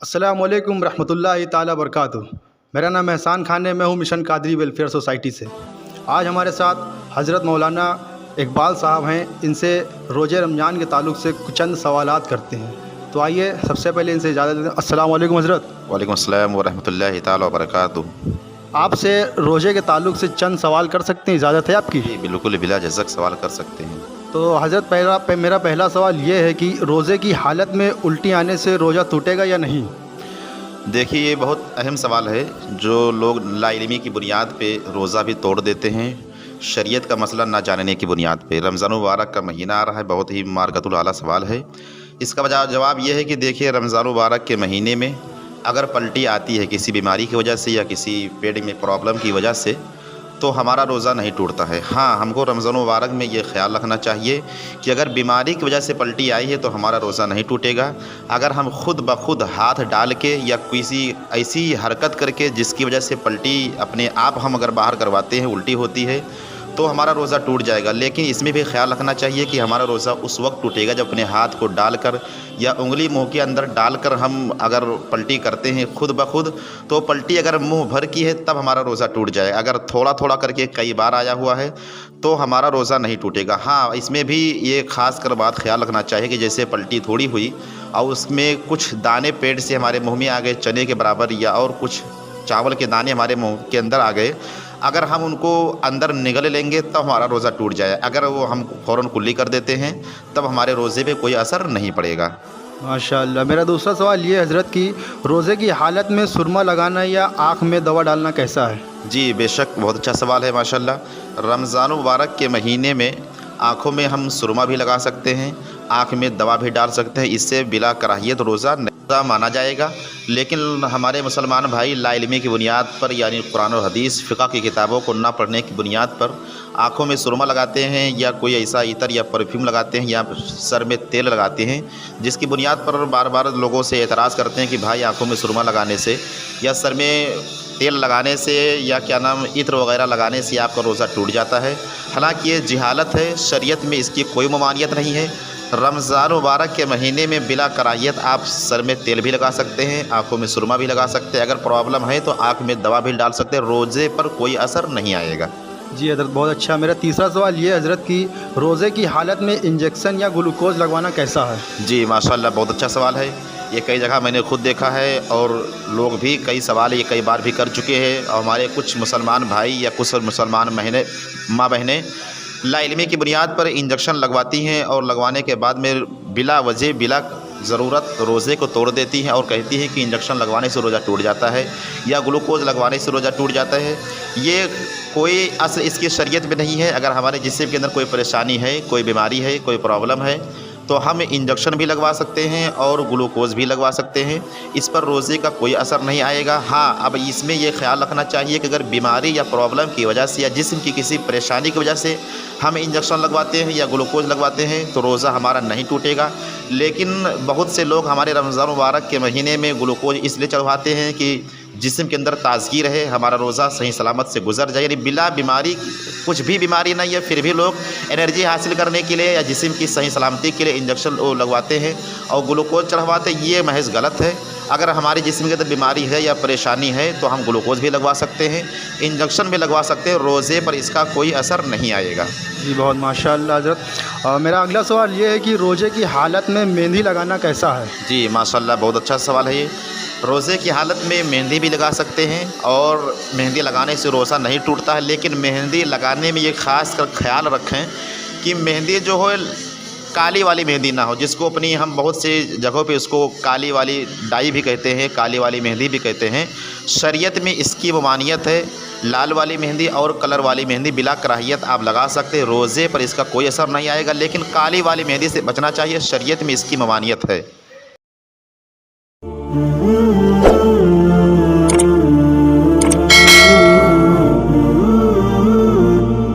السلام علیکم ورحمۃ اللہ تعالیٰ وبرکاتہ۔ میرا نام احسان خان ہے، میں ہوں مشن قادری ویلفیئر سوسائٹی سے۔ آج ہمارے ساتھ حضرت مولانا اقبال صاحب ہیں، ان سے روزہ رمضان کے تعلق سے چند سوالات کرتے ہیں۔ تو آئیے سب سے پہلے ان سے اجازت دیں۔ السلام علیکم حضرت۔ وعلیکم السلام ورحمۃ اللہ تعالیٰ وبرکاتہ۔ آپ سے روزے کے تعلق سے چند سوال کر سکتے ہیں؟ اجازت ہے آپ کی؟ جی بالکل، بلا جھجک سوال کر سکتے ہیں۔ تو حضرت میرا پہلا سوال یہ ہے کہ روزے کی حالت میں الٹی آنے سے روزہ ٹوٹے گا یا نہیں؟ دیکھیے، یہ بہت اہم سوال ہے۔ جو لوگ لا علمی کی بنیاد پہ روزہ بھی توڑ دیتے ہیں، شریعت کا مسئلہ نہ جاننے کی بنیاد پہ۔ رمضان مبارک کا مہینہ آ رہا ہے، بہت ہی مارکۃ الاعلیٰ سوال ہے۔ اس کا جواب یہ ہے کہ دیکھیے، رمضان مبارک کے مہینے میں اگر پلٹی آتی ہے کسی بیماری کی وجہ سے یا کسی پیٹ میں پرابلم کی وجہ سے، تو ہمارا روزہ نہیں ٹوٹتا ہے۔ ہاں، ہم کو رمضان مبارک میں یہ خیال رکھنا چاہیے کہ اگر بیماری کی وجہ سے پلٹی آئی ہے تو ہمارا روزہ نہیں ٹوٹے گا۔ اگر ہم خود بخود ہاتھ ڈال کے یا کسی ایسی حرکت کر کے جس کی وجہ سے پلٹی اپنے آپ ہم اگر باہر کرواتے ہیں، الٹی ہوتی ہے، تو ہمارا روزہ ٹوٹ جائے گا۔ لیکن اس میں بھی خیال رکھنا چاہیے کہ ہمارا روزہ اس وقت ٹوٹے گا جب اپنے ہاتھ کو ڈال کر یا انگلی منہ کے اندر ڈال کر ہم اگر پلٹی کرتے ہیں خود بخود، تو پلٹی اگر منہ بھر کی ہے تب ہمارا روزہ ٹوٹ جائے۔ اگر تھوڑا تھوڑا کر کے کئی بار آیا ہوا ہے تو ہمارا روزہ نہیں ٹوٹے گا۔ ہاں، اس میں بھی یہ خاص کر بات خیال رکھنا چاہیے کہ جیسے پلٹی تھوڑی ہوئی اور اس میں کچھ دانے پیٹ سے ہمارے منہ میں آ گئے چنے کے برابر، یا اور کچھ چاول کے دانے ہمارے منہ کے اندر آ گئے، اگر ہم ان کو اندر نگل لیں گے تب ہمارا روزہ ٹوٹ جائے۔ اگر وہ ہم فوراً کلی کر دیتے ہیں تب ہمارے روزے پہ کوئی اثر نہیں پڑے گا۔ ماشاء اللہ۔ میرا دوسرا سوال یہ ہے حضرت کہ روزے کی حالت میں سرما لگانا یا آنکھ میں دوا ڈالنا کیسا ہے؟ جی بے شک، بہت اچھا سوال ہے ماشاء اللہ۔ رمضان مبارک کے مہینے میں آنکھوں میں ہم سرما بھی لگا سکتے ہیں، آنکھ میں دوا بھی ڈال سکتے ہیں۔ اس سے بلا کراہیت روزہ مانا جائے گا۔ لیکن ہمارے مسلمان بھائی لا علمی کی بنیاد پر، یعنی قرآن و حدیث فقہ کی کتابوں کو نہ پڑھنے کی بنیاد پر آنکھوں میں سرما لگاتے ہیں یا کوئی ایسا عطر یا پرفیوم لگاتے ہیں یا سر میں تیل لگاتے ہیں، جس کی بنیاد پر بار بار لوگوں سے اعتراض کرتے ہیں کہ بھائی آنکھوں میں سرما لگانے سے یا سر میں تیل لگانے سے یا عطر وغیرہ لگانے سے آپ کا روزہ ٹوٹ جاتا ہے۔ حالانکہ یہ جہالت ہے، شریعت میں اس کی کوئی ممانعت نہیں ہے۔ رمضان مبارک کے مہینے میں بلا کراہیت آپ سر میں تیل بھی لگا سکتے ہیں، آنکھوں میں سرما بھی لگا سکتے ہیں، اگر پرابلم ہے تو آنکھ میں دوا بھی ڈال سکتے ہیں، روزے پر کوئی اثر نہیں آئے گا۔ جی حضرت، بہت اچھا۔ میرا تیسرا سوال یہ ہے حضرت کہ روزے کی حالت میں انجیکشن یا گلوکوز لگوانا کیسا ہے؟ جی ماشاءاللہ، بہت اچھا سوال ہے۔ یہ کئی جگہ میں نے خود دیکھا ہے اور لوگ بھی کئی سوال یہ کئی بار بھی کر چکے ہیں، اور ہمارے کچھ مسلمان بھائی یا کچھ مسلمان ماں بہنیں لا علمی کی بنیاد پر انجیکشن لگواتی ہیں اور لگوانے کے بعد میں بلا وجہ بلا ضرورت روزے کو توڑ دیتی ہیں اور کہتی ہیں کہ انجیکشن لگوانے سے روزہ ٹوٹ جاتا ہے یا گلوکوز لگوانے سے روزہ ٹوٹ جاتا ہے۔ یہ کوئی اصل اس کی شریعت میں نہیں ہے۔ اگر ہمارے جسم کے اندر کوئی پریشانی ہے، کوئی بیماری ہے، کوئی پرابلم ہے، تو ہم انجیکشن بھی لگوا سکتے ہیں اور گلوکوز بھی لگوا سکتے ہیں، اس پر روزے کا کوئی اثر نہیں آئے گا۔ ہاں، اب اس میں یہ خیال رکھنا چاہیے کہ اگر بیماری یا پرابلم کی وجہ سے یا جسم کی کسی پریشانی کی وجہ سے ہم انجیکشن لگواتے ہیں یا گلوکوز لگواتے ہیں تو روزہ ہمارا نہیں ٹوٹے گا۔ لیکن بہت سے لوگ ہمارے رمضان مبارک کے مہینے میں گلوکوز اس لیے چڑھواتے ہیں کہ جسم کے اندر تازگی رہے، ہمارا روزہ صحیح سلامت سے گزر جائے، یعنی بلا بیماری، کچھ بھی بیماری نہیں ہے پھر بھی لوگ انرجی حاصل کرنے کے لیے یا جسم کی صحیح سلامتی کے لیے انجیکشن لگواتے ہیں اور گلوکوز چڑھواتے ہیں۔ یہ محض غلط ہے۔ اگر ہمارے جسم کے اندر بیماری ہے یا پریشانی ہے تو ہم گلوکوز بھی لگوا سکتے ہیں، انجیکشن بھی لگوا سکتے ہیں، روزے پر اس کا کوئی اثر نہیں آئے گا۔ جی بہت ماشاء اللہ حضرت۔ میرا اگلا سوال یہ ہے کہ روزے کی حالت میں مہندی لگانا کیسا ہے؟ جی ماشاء اللہ، بہت اچھا سوال ہے یہ۔ روزے کی حالت میں مہندی بھی لگا سکتے ہیں اور مہندی لگانے سے روزہ نہیں ٹوٹتا ہے، لیکن مہندی لگانے میں یہ خاص کر خیال رکھیں کہ مہندی جو ہو کالی والی مہندی نہ ہو، جس کو ہم بہت سی جگہوں پہ اس کو کالی والی ڈائی بھی کہتے ہیں، کالی والی مہندی بھی کہتے ہیں۔ شریعت میں اس کی ممانعت ہے۔ لال والی مہندی اور کلر والی مہندی بلا کراہیت آپ لگا سکتے ہیں، روزے پر اس کا کوئی اثر نہیں آئے گا، لیکن کالی والی مہندی سے بچنا چاہیے، شریعت میں اس کی ممانعت ہے۔